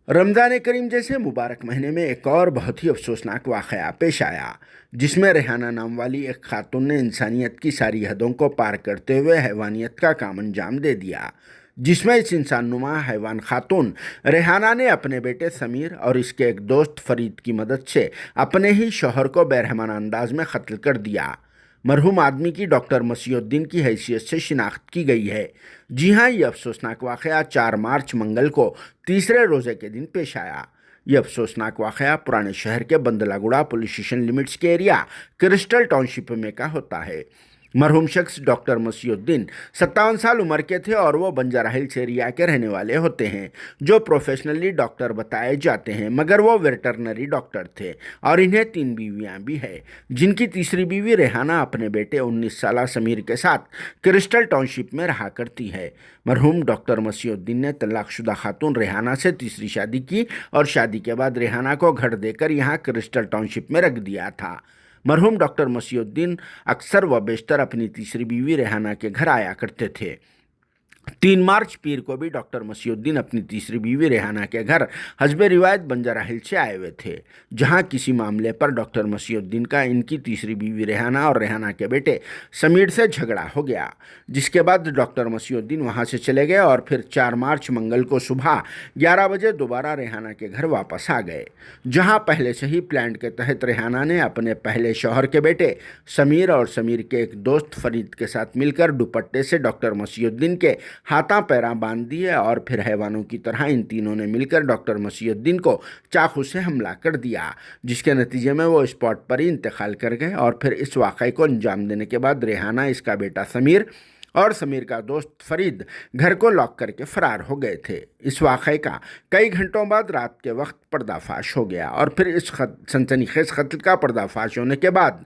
रमज़ान करीम जैसे मुबारक महीने में एक और बहुत ही अफसोसनाक वाक़या पेश आया, जिसमें रेहाना नाम वाली एक खातून ने इंसानियत की सारी हदों को पार करते हुए हैवानियत का काम अंजाम दे दिया। जिसमें इस इंसानुमा हैवान खातून रेहाना ने अपने बेटे समीर और इसके एक दोस्त फरीद की मदद से अपने ही शौहर को बेरहमाना अंदाज में कत्ल कर दिया। मरहूम आदमी की डॉक्टर मसीहुद्दीन की हैसियत से शिनाख्त की गई है। जी हाँ, ये अफसोसनाक वाक़या 4 मार्च मंगल को तीसरे रोज़े के दिन पेश आया। ये अफसोसनाक वाक़या पुराने शहर के बंदलागुड़ा पुलिस स्टेशन लिमिट्स के एरिया क्रिस्टल टाउनशिप में का होता है। मरहूम शख्स डॉक्टर मसीहुद्दीन 57 साल उम्र के थे और वो बंजारा हिल्स एरिया के रहने वाले होते हैं, जो प्रोफेशनली डॉक्टर बताए जाते हैं, मगर वो वेटरनरी डॉक्टर थे और इन्हें 3 बीवियां भी हैं, जिनकी तीसरी बीवी रेहाना अपने बेटे 19 साल समीर के साथ क्रिस्टल टाउनशिप में रहा करती है। मरहूम डॉक्टर मसीहुद्दीन ने तलाकशुदा खातून रेहाना से तीसरी शादी की और शादी के बाद रेहाना को घर देकर यहाँ क्रिस्टल टाउनशिप में रख दिया था। मरहूम डॉक्टर मसीहुद्दीन अक्सर व बेशतर अपनी तीसरी बीवी रेहाना के घर आया करते थे। 3 मार्च पीर को भी डॉक्टर मसीहुद्दीन अपनी तीसरी बीवी रेहाना के घर हस्बे रिवायत बंजारा हिल्स से आए हुए थे, जहां किसी मामले पर डॉक्टर मसीहुद्दीन का इनकी तीसरी बीवी रेहाना और रेहाना के बेटे समीर से झगड़ा हो गया, जिसके बाद डॉक्टर मसीहुद्दीन वहां से चले गए और फिर 4 मार्च मंगल को सुबह 11 बजे दोबारा रेहाना के घर वापस आ गए, जहाँ पहले से ही प्लान के तहत रेहाना ने अपने पहले शौहर के बेटे समीर और समीर के एक दोस्त फरीद के साथ मिलकर दुपट्टे से डॉक्टर मसीहुद्दीन के हाथा पैरा बांध दिए और फिर हैवानों की तरह इन तीनों ने मिलकर डॉक्टर मसीहुद्दीन को चाकू से हमला कर दिया, जिसके नतीजे में वो स्पॉट पर ही इंतकाल कर गए। और फिर इस वाक़े को अंजाम देने के बाद रेहाना, इसका बेटा समीर और समीर का दोस्त फरीद घर को लॉक करके फरार हो गए थे। इस वाक़े का कई घंटों बाद रात के वक्त पर्दाफाश हो गया और फिर इस सनसनीखेज कत्ल का पर्दाफाश होने के बाद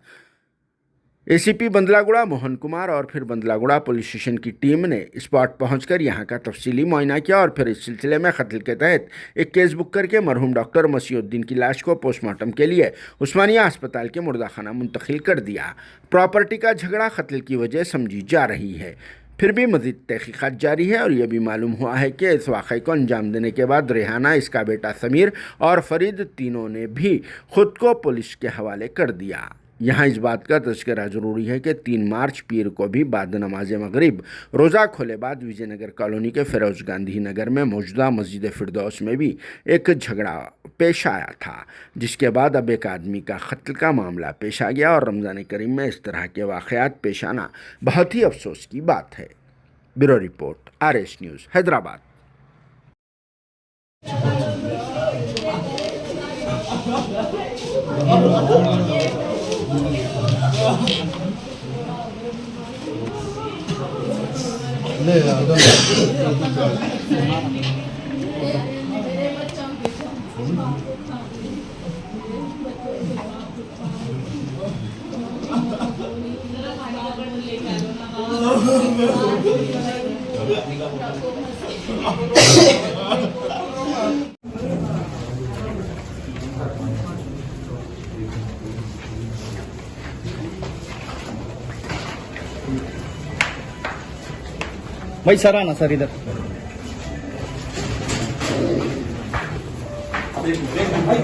एसीपी बंदलागुड़ा मोहन कुमार और फिर बंदलागुड़ा पुलिस स्टेशन की टीम ने स्पॉट पहुंचकर यहां का तफसीली मुआयना किया और फिर इस सिलसिले में कत्ल के तहत एक केस बुक करके मरहूम डॉक्टर मसीहुद्दीन की लाश को पोस्टमार्टम के लिए उस्मानिया अस्पताल के मुर्दाखाना मुंतकिल कर दिया। प्रॉपर्टी का झगड़ा कत्ल की वजह समझी जा रही है। फिर भी मज़ीद तहकीक़ात जारी है और यह भी मालूम हुआ है कि इस वाक़े को अंजाम देने के बाद रेहाना, इसका बेटा समीर और फरीद तीनों ने भी खुद को पुलिस के हवाले कर दिया। यहाँ इस बात का तज़किरा ज़रूरी है कि 3 मार्च पीर को भी बाद नमाज मगरिब रोज़ा खोले बाद विजयनगर कॉलोनी के फिरोज़ गांधी नगर में मौजूदा मस्जिद फिरदौस में भी एक झगड़ा पेश आया था, जिसके बाद अब एक आदमी का कत्ल का मामला पेश आ गया और रमज़ान करीम में इस तरह के वाक़यात पेश आना बहुत ही अफसोस की बात है। Bureau report, RS news, Hyderabad. भाई सर आना सर इधर।